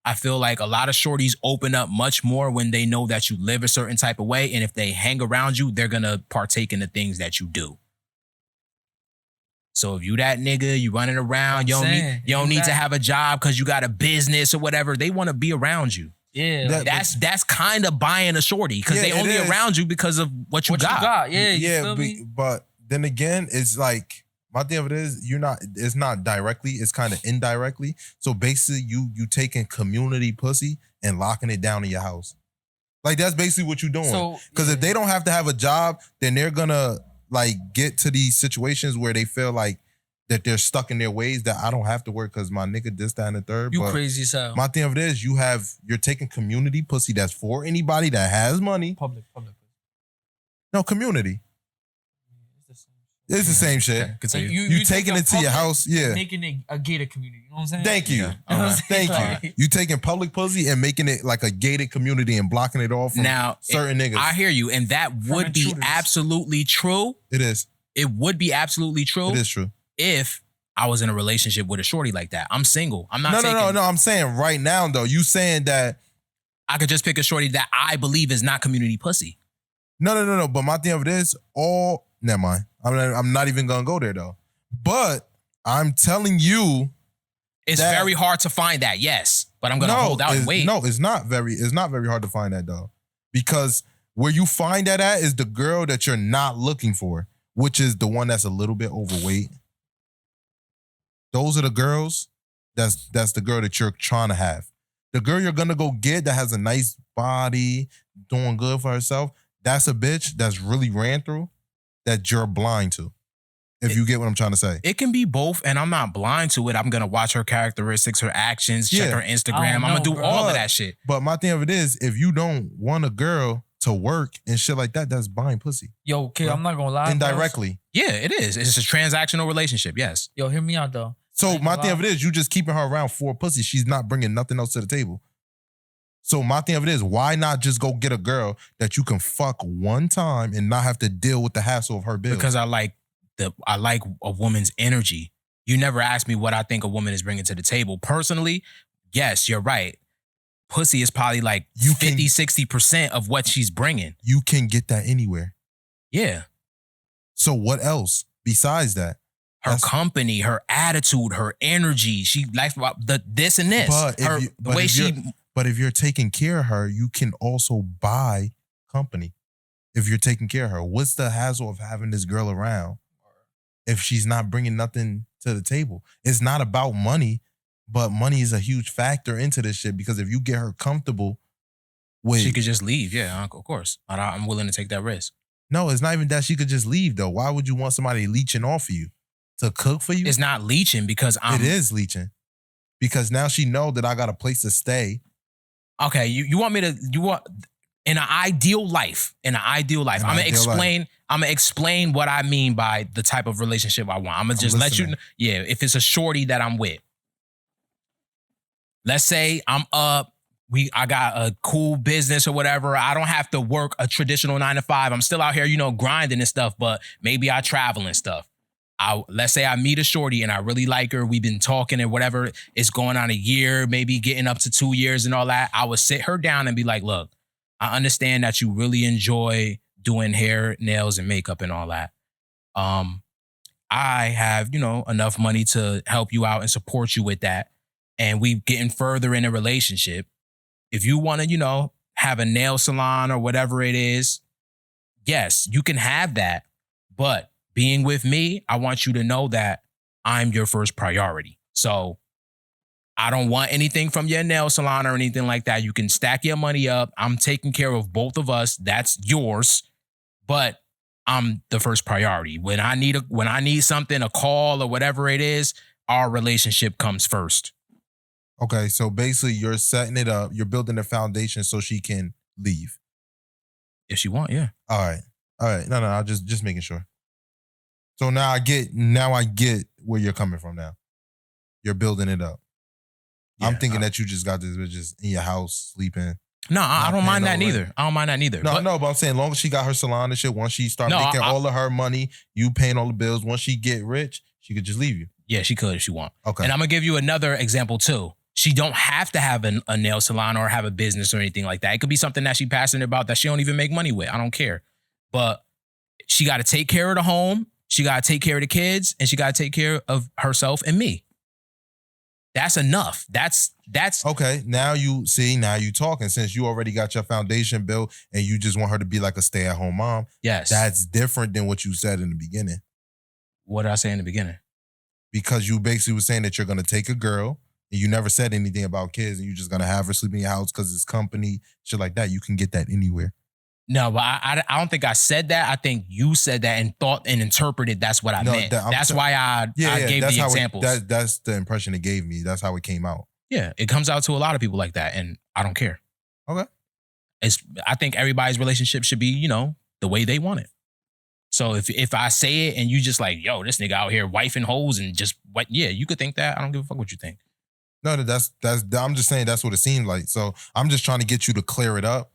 I feel like a lot of shorties open up much more when they know that you live a certain type of way. And if they hang around you, they're going to partake in the things that you do. So if you that nigga, you running around, you don't need to have a job because you got a business or whatever. They want to be around you. Yeah. That's kind of buying a shorty because Yeah, they it only is. around you because of what you got. Yeah. You feel but, me? but then again, it's like my thing of it is it's not directly, it's kind of indirectly. So basically you taking community pussy and locking it down in your house. Like that's basically what you're doing. So, Because if they don't have to have a job, then they're gonna like get to these situations where they feel like that they're stuck in their ways, that I don't have to work because my nigga this, that, and the third. You But crazy as hell. my thing of it is you're taking community pussy that's for anybody that has money. Public. No, community. It's the same shit. Okay, continue. You taking it to your house, yeah. Making it a gated community. You know what I'm saying? Thank you. Yeah. You know what I'm saying? Thank you. You taking public pussy and making it like a gated community and blocking it off from Now, certain niggas. I hear you, and that would be intruders. absolutely true. It is. It would be absolutely true. It is true. If I was in a relationship with a shorty like that. I'm single. I'm not taking... No. I'm saying right now, though. You saying that... I could just pick a shorty that I believe is not community pussy. No. But my thing of it is, never mind. I'm not even going to go there, though. But I'm telling you... It's very hard to find that, yes. But I'm going to hold out and wait. No, it's not very hard to find that, though. Because where you find that at is the girl that you're not looking for, which is the one that's a little bit overweight. Those are the girls. That's the girl that you're trying to have. The girl you're gonna go get that has a nice body, doing good for herself, that's a bitch that's really ran through that you're blind to. If you get what I'm trying to say. It can be both, and I'm not blind to it. I'm going to watch her characteristics, her actions, check her Instagram. I'm going to do all of that shit. But my thing of it is, if you don't want a girl to work and shit like that, that's buying pussy. Yo, kid, I'm not gonna lie. Indirectly. Yeah, it is. It's a transactional relationship, yes. Yo, hear me out, though. So my thing of it is, you just keeping her around for pussy. She's not bringing nothing else to the table. So my thing of it is, why not just go get a girl that you can fuck one time and not have to deal with the hassle of her bills? Because I like a woman's energy. You never asked me what I think a woman is bringing to the table. Personally, yes, you're right. Pussy is probably like 50-60% of what she's bringing. You can get that anywhere. Yeah. So what else besides that? Her company, her attitude, her energy. She likes this and this. But if you're taking care of her, you can also buy company. If you're taking care of her, what's the hassle of having this girl around if she's not bringing nothing to the table? It's not about money, but money is a huge factor into this shit because if you get her comfortable with... She could just leave, yeah, of course. I'm willing to take that risk. No, it's not even that she could just leave, though. Why would you want somebody leeching off of you? To cook for you? It's not leeching because It is leeching. Because now she know that I got a place to stay. Okay, you want me to... In an ideal life, I'm gonna explain what I mean by the type of relationship I want. I'm gonna just let you know. Yeah, if it's a shorty that I'm with. Let's say I'm up, I got a cool business or whatever. I don't have to work a traditional 9 to 5. I'm still out here, grinding and stuff, but maybe I travel and stuff. Let's say I meet a shorty and I really like her. We've been talking and whatever. It's going on a year, maybe getting up to 2 years and all that. I would sit her down and be like, look, I understand that you really enjoy doing hair, nails, and makeup and all that. I have, enough money to help you out and support you with that. And we getting further in a relationship. If you want to, have a nail salon or whatever it is, yes, you can have that. But being with me, I want you to know that I'm your first priority. So I don't want anything from your nail salon or anything like that. You can stack your money up. I'm taking care of both of us. That's yours. But I'm the first priority. When I need something, a call or whatever it is, our relationship comes first. Okay, so basically you're setting it up. You're building a foundation so she can leave. If she want, yeah. All right. No, I'm just making sure. So now I get where you're coming from now. You're building it up. Yeah, I'm thinking that you just got this bitch just in your house sleeping. No, I don't mind that neither. I don't mind that neither. No, but I'm saying as long as she got her salon and shit, once she start making all of her money, you paying all the bills, once she get rich, she could just leave you. Yeah, she could if she want. Okay. And I'm going to give you another example too. She don't have to have a nail salon or have a business or anything like that. It could be something that she's passionate about that she don't even make money with. I don't care. But she got to take care of the home. She got to take care of the kids. And she got to take care of herself and me. That's enough. That's okay. Now you talking, since you already got your foundation built and you just want her to be like a stay-at-home mom. Yes. That's different than what you said in the beginning. What did I say in the beginning? Because you basically were saying that you're going to take a girl and you never said anything about kids and you're just going to have her sleep in your house because it's company, shit like that. You can get that anywhere. No, but I don't think I said that. I think you said that and thought and interpreted that's what I meant. That's why I gave the examples. That's the impression it gave me. That's how it came out. Yeah, it comes out to a lot of people like that, and I don't care. Okay. I think everybody's relationship should be, the way they want it. So if I say it and you just like, yo, this nigga out here wifing hoes and just what? Yeah, you could think that. I don't give a fuck what you think. No, that's. I'm just saying that's what it seemed like. So I'm just trying to get you to clear it up,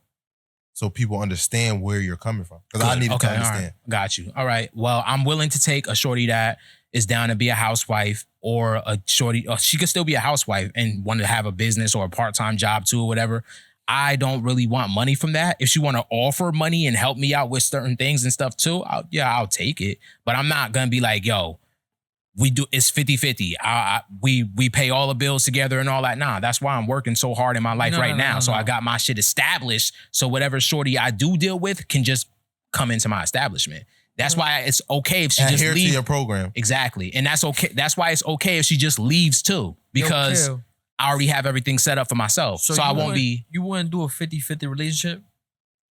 so people understand where you're coming from. Because I needed to understand. All right. Got you. All right. Well, I'm willing to take a shorty that is down to be a housewife or a shorty. Or she could still be a housewife and want to have a business or a part-time job too or whatever. I don't really want money from that. If she want to offer money and help me out with certain things and stuff too, I'll take it. But I'm not going to be like, yo, it's 50-50. We pay all the bills together and all that. Nah, that's why I'm working so hard in my life now. So I got my shit established. So whatever shorty I do deal with can just come into my establishment. That's why it's okay if she just leaves. To your program. Exactly. And that's okay. That's why it's okay if she just leaves too. Because I already have everything set up for myself. So I won't be. You wouldn't do a 50-50 relationship?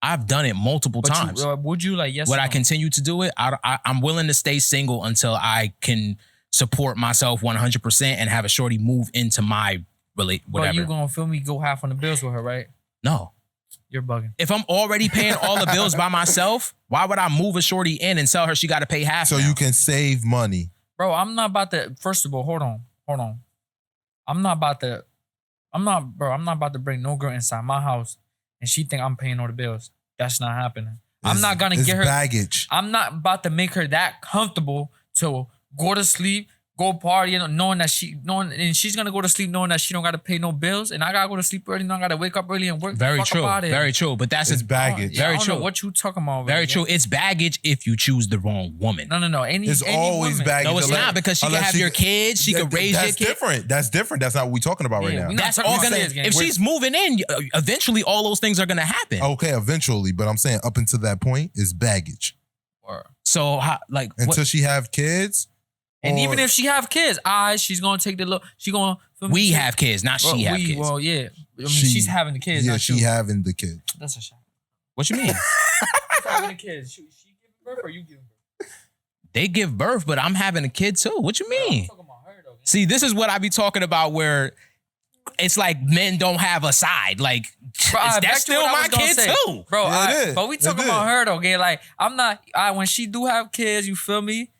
I've done it multiple times. Would you like, yes? Would I continue to do it? I'm willing to stay single until I can support myself 100% and have a shorty move into my whatever. But you gonna feel me go half on the bills with her, right? No. You're bugging. If I'm already paying all the bills by myself, why would I move a shorty in and tell her she got to pay half? So you can save money. Bro, I'm not about to. First of all, hold on. I'm not about to bring no girl inside my house and she think I'm paying all the bills. That's not happening. I'm not gonna get her baggage. I'm not about to make her that comfortable to go to sleep, go party, knowing and she's gonna go to sleep knowing that she don't gotta pay no bills, and I gotta go to sleep early, and I gotta wake up early and work. Very true. Very true. But that's it's baggage. Very true. What you talking about? Very true. It's baggage if you choose the wrong woman. No. It's always woman. baggage. No, it's not, because she can have your kids. She could raise your kids. That's different. That's not what we're talking about right now. That's all gonna. If she's moving in, eventually all those things are gonna happen. Okay, eventually, but I'm saying up until that point is baggage. So, until she have kids. And even if she have kids, she's gonna take the look. She gonna. We have kids, not she have kids. Well, yeah. I mean, she's having the kids. Yeah, not she you. having the kids. That's a shot. What you mean? She's having the kids. She giving birth or you giving birth? They give birth, but I'm having a kid too. What you mean? I'm talking about her though. See, this is what I be talking about, where it's like men don't have a side. Like, that's still my kid too, bro. Yeah, but we talking about her though, okay? Like, I'm not. When she do have kids, you feel me?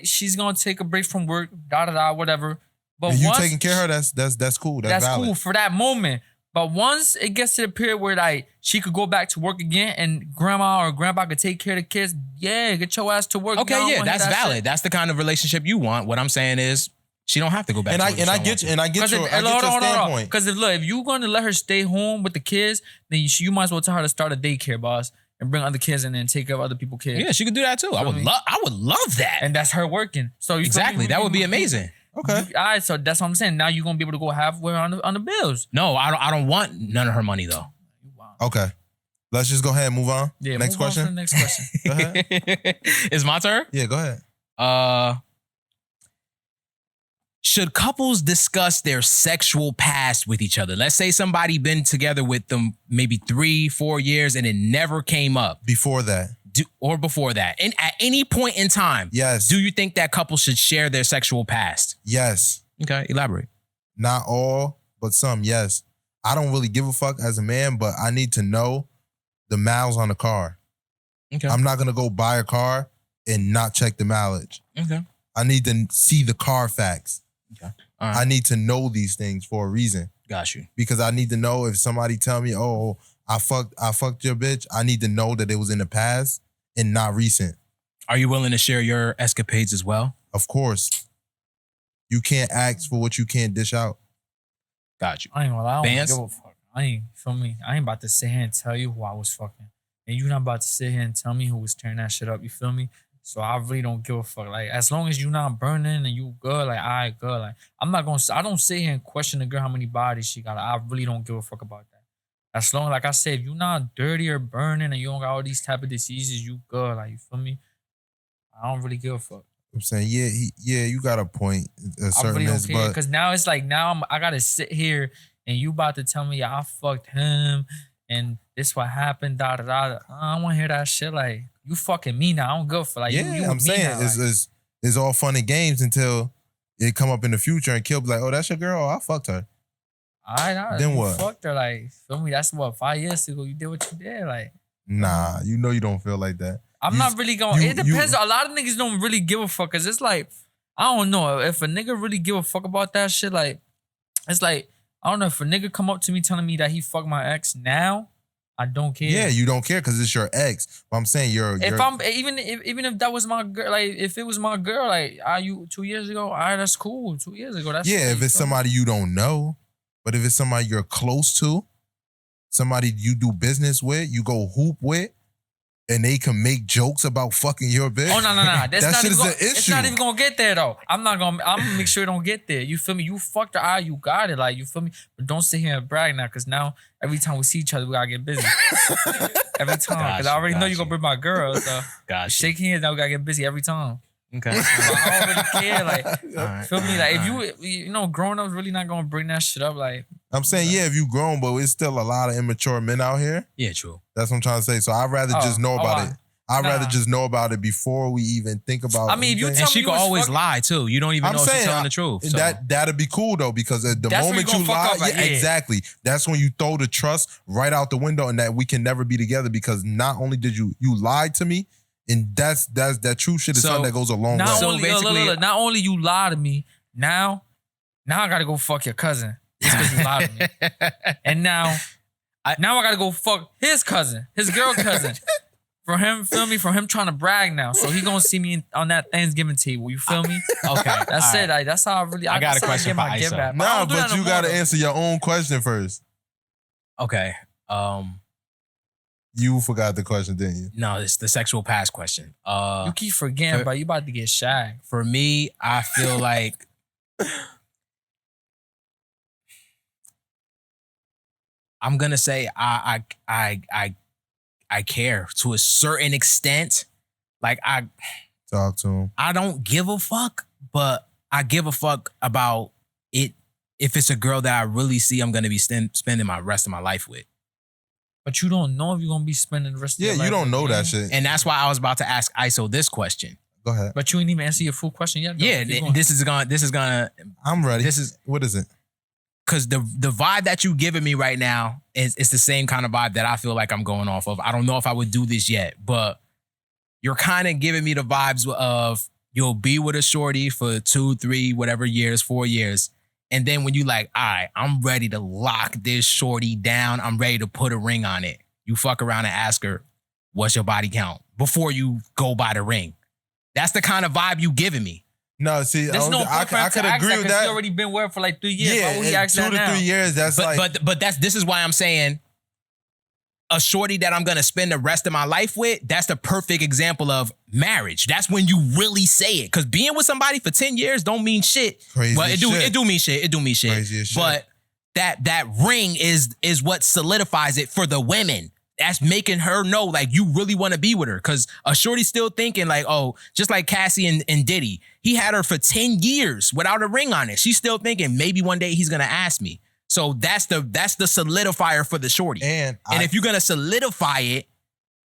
She's gonna take a break from work, whatever. But and you taking care of her, that's cool. That's valid. Cool for that moment. But once it gets to the period where like she could go back to work again and grandma or grandpa could take care of the kids, yeah, get your ass to work. Okay, yeah, that's valid. That's the kind of relationship you want. What I'm saying is she don't have to go back. I get your standpoint. Because if you're gonna let her stay home with the kids, then you might as well tell her to start a daycare, boss. And bring other kids in and take care of other people's kids. Yeah, she could do that too. I would love that. And that's her working. So exactly, that would be amazing. Okay. All right, so that's what I'm saying. Now you're gonna be able to go halfway on the bills. No, I don't want none of her money though. Wow. Okay. Let's just go ahead and move on. Yeah, next question. Next question. Go ahead. It's my turn? Yeah, go ahead. Should couples discuss their sexual past with each other? Let's say somebody been together with them maybe 3-4 years and it never came up. Before that. Or before that. And at any point in time, yes. Do you think that couple should share their sexual past? Yes. Okay, elaborate. Not all, but some, yes. I don't really give a fuck as a man, but I need to know the miles on the car. Okay. I'm not going to go buy a car and not check the mileage. Okay. I need to see the car facts. Okay. All right. I need to know these things for a reason. Got you. Because I need to know if somebody tell me, oh, I fucked your bitch, I need to know that it was in the past and not recent. Are you willing to share your escapades as well? Of course. You can't ask for what you can't dish out. Got you. I ain't gonna lie. I Bandz? don't give a fuck. Feel me? I ain't about to sit here and tell you who I was fucking. And you not about to sit here and tell me who was tearing that shit up. You feel me? So I really don't give a fuck. Like, as long as you not burning and you good, like, all right, good. Like, I don't sit here and question the girl how many bodies she got. I really don't give a fuck about that. As long, like I said, if you not dirty or burning and you don't got all these type of diseases, you good. Like, you feel me? I don't really give a fuck. I'm saying, yeah, you got a point. I really don't care. Because now it's like, I got to sit here and you about to tell me, yeah, I fucked him and this what happened, I don't want to hear that shit. Like, you fucking me now. I don't give a fuck. Like, yeah, I'm saying now, it's all fun and games until it come up in the future and Kill be like, oh, that's your girl? Oh, I fucked her. All right. Then what? Fucked her. Like, feel me? That's what, 5 years ago you did what you did. Like, Nah, you know you don't feel like that. I'm not really going. It depends. A lot of niggas don't really give a fuck. Cause it's like, I don't know if a nigga really give a fuck about that shit. Like, it's like, I don't know if a nigga come up to me telling me that he fucked my ex now, I don't care. Yeah, you don't care because it's your ex. But I'm saying you're even if that was my girl, like if it was my girl, like you 2 years ago, all right, that's cool. 2 years ago, that's if it's somebody you don't know, but if it's somebody you're close to, somebody you do business with, you go hoop with, and they can make jokes about fucking your bitch. Oh no. That's that not shit even is an issue. It's not even gonna get there though. I'm gonna make sure it don't get there. You feel me? You fucked her, you got it. Like, you feel me? But don't sit here and brag now, cause now every time we see each other, we gotta get busy. Every time, cause I already know you gonna bring my girl. So shake hands, now we gotta get busy every time. Okay. I don't really care. Like, feel me? Like, if you know, grown ups really not gonna bring that shit up. Like, I'm saying, if you grown, but it's still a lot of immature men out here. Yeah, true. That's what I'm trying to say. So I'd rather just know about it. I'd rather just know about it before we even think about it. I mean, if you tell and she me could always lie too. You don't even know if she's telling the truth. So. That'd be cool though, because at the moment you lie, exactly. That's when you throw the trust right out the window, and that we can never be together, because not only did you lied to me, and that's that true shit is something that goes a long way. So basically, not only you lie to me, now I gotta go fuck your cousin. Just because you lied to me. And now I gotta go fuck his cousin, his girl cousin. For him, feel me? For him trying to brag now. So he gonna see me on that Thanksgiving table. You feel me? Okay. That's it. That's how I really... I got a question for Isa. Nah, but you gotta answer your own question first. Okay. You forgot the question, didn't you? No, it's the sexual past question. You keep forgetting, bro. You about to get shagged. For me, I feel like... I'm gonna say I care to a certain extent. Like, I talk to him. I don't give a fuck, but I give a fuck about it if it's a girl that I really see I'm gonna be spending my rest of my life with. But you don't know if you're gonna be spending the rest of your life. Yeah, you don't know that shit. And that's why I was about to ask ISO this question. Go ahead. But you ain't even answer your full question yet. Though. Yeah, this is gonna. I'm ready. What is it? Because the vibe that you giving me right now is the same kind of vibe that I feel like I'm going off of. I don't know if I would do this yet, but you're kind of giving me the vibes of you'll be with a shorty for 2, 3, whatever years, 4 years. And then when you like, all right, I'm ready to lock this shorty down. I'm ready to put a ring on it. You fuck around and ask her, what's your body count? Before you go buy the ring. That's the kind of vibe you giving me. No, see, I could agree with that. He already been with for like 3 years. Yeah, why would he ask 2 to 3 years. That's this is why I'm saying a shorty that I'm gonna spend the rest of my life with. That's the perfect example of marriage. That's when you really say it. Because being with somebody for 10 years don't mean shit. Crazy well, it do mean shit. It do mean shit. Crazy as shit. But that ring is what solidifies it for the women. That's making her know, like, you really want to be with her. Because a shorty's still thinking, like, oh, just like Cassie and Diddy. He had her for 10 years without a ring on it. She's still thinking, maybe one day he's going to ask me. So that's the solidifier for the shorty. And if you're going to solidify it,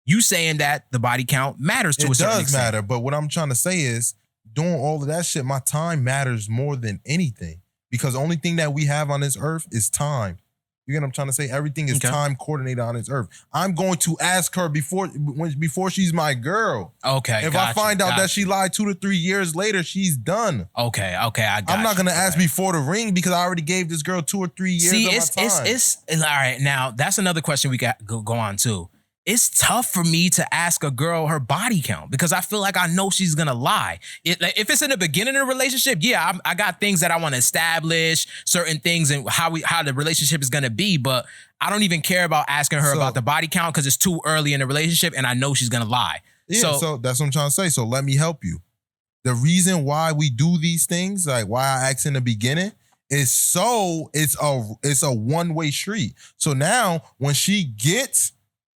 you saying that the body count matters to a certain extent. It does matter. But what I'm trying to say is, doing all of that shit, my time matters more than anything. Because the only thing that we have on this earth is time. You get what I'm trying to say? Everything is time coordinated on this earth. I'm going to ask her before she's my girl. Okay. If I find out that she lied 2 to 3 years later, she's done. Okay. I got I'm not gonna ask before the ring because I already gave this girl 2 or 3 years. See, of my time. it's all right. Now that's another question we got go on too. It's tough for me to ask a girl her body count because I feel like I know she's gonna lie. If it's in the beginning of a relationship, yeah, I got things that I want to establish, certain things and how the relationship is gonna be. But I don't even care about asking her about the body count because it's too early in the relationship and I know she's gonna lie. Yeah, so that's what I'm trying to say. So let me help you. The reason why we do these things, like why I asked in the beginning, is so it's a one-way street. So now when she gets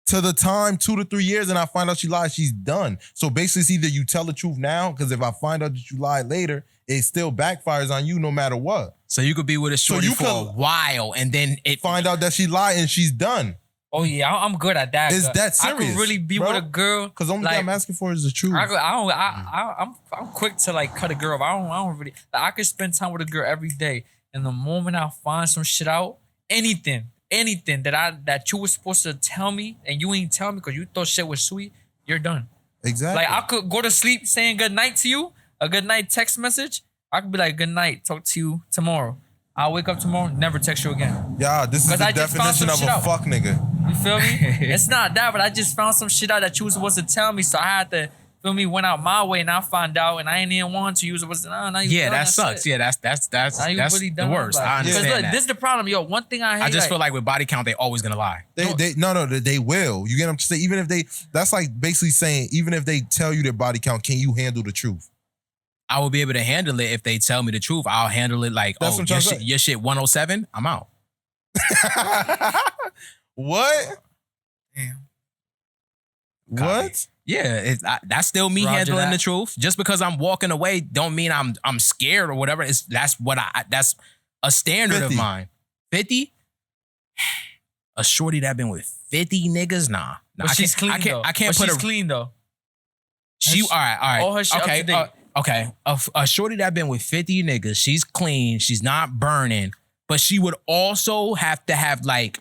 to the time 2 to 3 years and I find out she lied, she's done. So basically it's either you tell the truth now, because if I find out that you lied later, it still backfires on you no matter what. So you could be with a shorty for a while and then find out that she lied and she's done. Oh yeah, I'm good at that. Is that serious? I could really be with a girl. Because the only thing I'm asking for is the truth. I'm quick to like cut a girl off. I don't really. Like, I could spend time with a girl every day, and the moment I find some shit out, anything, anything that you were supposed to tell me and you ain't tell me because you thought shit was sweet, you're done. Exactly. Like I could go to sleep saying good night to you, a good night text message. I could be like, good night, talk to you tomorrow. I'll wake up tomorrow, never text you again. Yeah, this is the definition of a fuck nigga. You feel me? It's not that, but I just found some shit out that you was supposed to tell me, so I had to, feel me, went out my way and I found out and I ain't even want to. You was supposed to, now you done, that sucks. it. Yeah, that's the worst. I understand Because look, that. this is the problem, yo. One thing I hate. I just feel like with body count, they always gonna lie. They will. You get what I'm saying? Even if they, that's like basically saying, even if they tell you their body count, can you handle the truth? I will be able to handle it if they tell me the truth. I'll handle it like, That's what I'm trying to say. your shit 107, I'm out. What? Damn. What? Yeah, that's still me Roger handling that. the truth. Just because I'm walking away don't mean I'm scared or whatever. That's a standard 50. of mine. 50? A shorty that been with 50 niggas? Nah. But she's clean though. I can't But put she's clean though. She all right. All her shit up to date. Okay. A shorty that been with 50 niggas, she's clean, she's not burning, but she would also have to have like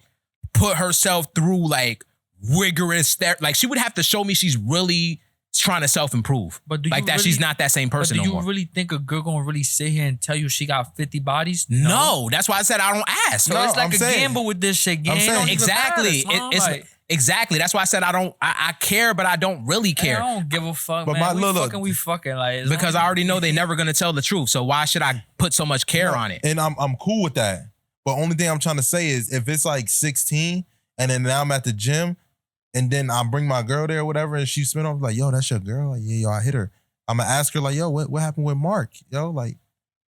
put herself through like rigorous like she would have to show me she's really trying to self-improve. But do like you that really, she's not that same person but do no you more. really think a girl gonna really sit here and tell you she got 50 bodies? No, that's why I said I don't ask. So No, it's like I'm a saying- gamble with this shit. Game I'm saying- don't even Exactly. matter, son. It's Like, exactly. That's why I said I care, but I don't really care. I don't give a fuck, But man. look, We fucking like as Because long I as- already know they never gonna tell the truth. So why should I put so much care on it? And I'm cool with that. But only thing I'm trying to say is if it's like 16 and then now I'm at the gym and then I bring my girl there or whatever and she spin off like, yo, that's your girl? Like, yeah, yo, I hit her. I'm gonna ask her like, yo, what happened with Mark? Yo, like,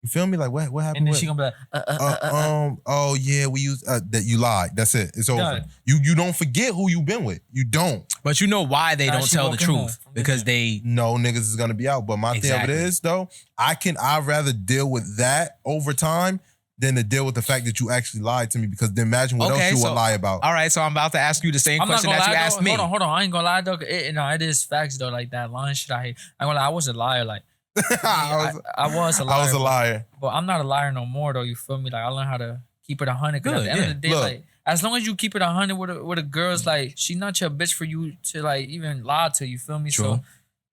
you feel me? Like, what happened And then with she gonna be like, oh yeah, we use that you lied. That's it. It's over. Done. You don't forget who you been with. You don't. But you know why they Nah, don't she tell the walking home truth? from the Because gym. they No niggas is gonna be out. But my thing of Exactly. it is though, I'd rather deal with that over time than to deal with the fact that you actually lied to me. Because then imagine what Okay, else you so- would lie about. all right, so I'm about to ask you the same I'm not question gonna that you lie asked though. me. Hold on. I ain't gonna lie though. It is facts though. Like that lying shit I hate. I ain't gonna lie. I was a liar. Like I was a liar. a liar. But I'm not a liar no more though. You feel me? Like I learned how to keep it 100. Cause at Good, the end of the day, Look. like as long as you keep it 100 with a girl's like she not your bitch for you to like even lie to. You feel me? True. So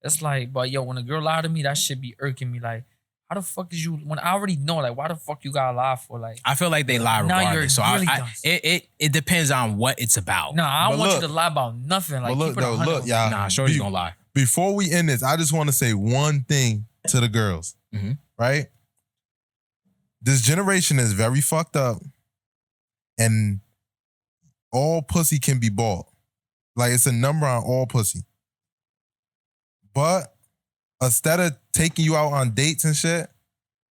it's like, but yo, when a girl lie to me, that shit be irking me. Like how the fuck is you? When I already know, like why the fuck you gotta lie for? Like I feel like they lie Now you're regardless. So really I dumb. it depends on what it's about. no, I don't But want look. you to lie about nothing. Like But look keep it though, 100. look, y'all. Nah, Shorty's gonna lie. Before we end this, I just want to say one thing to the girls, Mhm. right? This generation is very fucked up, and all pussy can be bought. Like it's a number on all pussy. But instead of taking you out on dates and shit,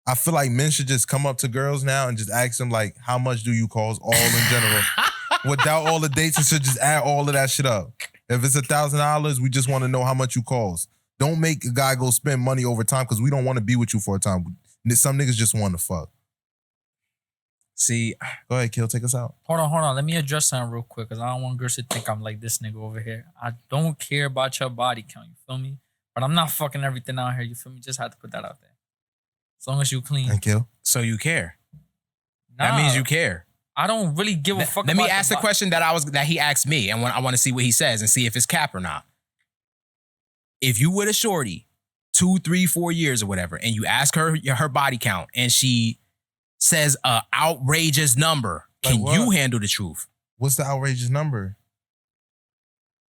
I feel like men should just come up to girls now and just ask them like, how much do you cost all in general? Without all the dates and shit, just add all of that shit up. If it's $1,000, we just want to know how much you cost. Don't make a guy go spend money over time because we don't want to be with you for a time. Some niggas just want to fuck. See, Go ahead, Kill, take us out. Hold on. Let me address something real quick because I don't want girls to think I'm like this nigga over here. I don't care about your body count, you feel me? But I'm not fucking everything out here, you feel me? Just had to put that out there. As long as you clean. And Kill. so you care. Nah, That means you care. I don't really give a fuck Let me about ask the question that he asked me, and I want to see what he says and see if it's cap or not. If you with a shorty, 2, 3, 4 years or whatever, and you ask her her body count, and she says a outrageous number, Like can what? you handle the truth? What's the outrageous number?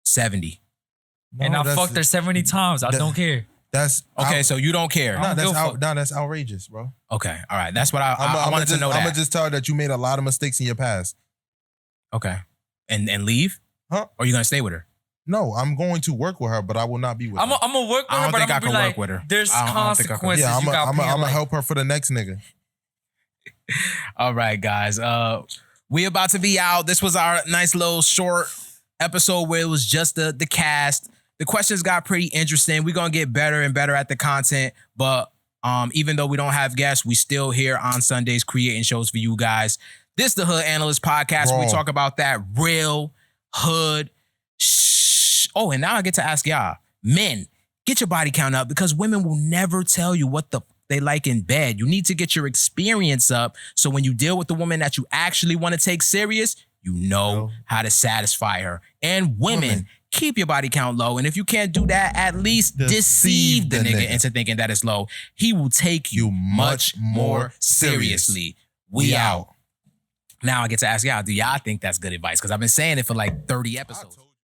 70. And No, I that's- fucked her 70 times. I that- don't care. That's Okay, so you don't care. I no, don't give a fuck. that's outrageous, bro. Okay, all right. That's what I wanted to know. I'm That. gonna just tell her that you made a lot of mistakes in your past. Okay, and leave? Huh? Or you gonna stay with her? No, I'm going to work with her, but I will not be with I'm her. gonna work with I her, don't but think I'm I gonna be can like, work with her. there's I don't think I can. consequences. Yeah, I'm you got gonna help her for the next nigga. All right, guys. We about to be out. This was our nice little short episode where it was just the cast. The questions got pretty interesting. We're gonna get better and better at the content, but even though we don't have guests, we still here on Sundays creating shows for you guys. This the Hood Analyst Podcast. Where we Bro. talk about that real hood. Oh, and now I get to ask y'all, men, get your body count up because women will never tell you what the they like in bed. You need to get your experience up so when you deal with the woman that you actually want to take serious, you know how to satisfy her. And women, keep your body count low. And if you can't do that, at least deceive the nigga into thinking that it's low. He will take you much more seriously. We out. Now I get to ask y'all, do y'all think that's good advice? Because I've been saying it for like 30 episodes.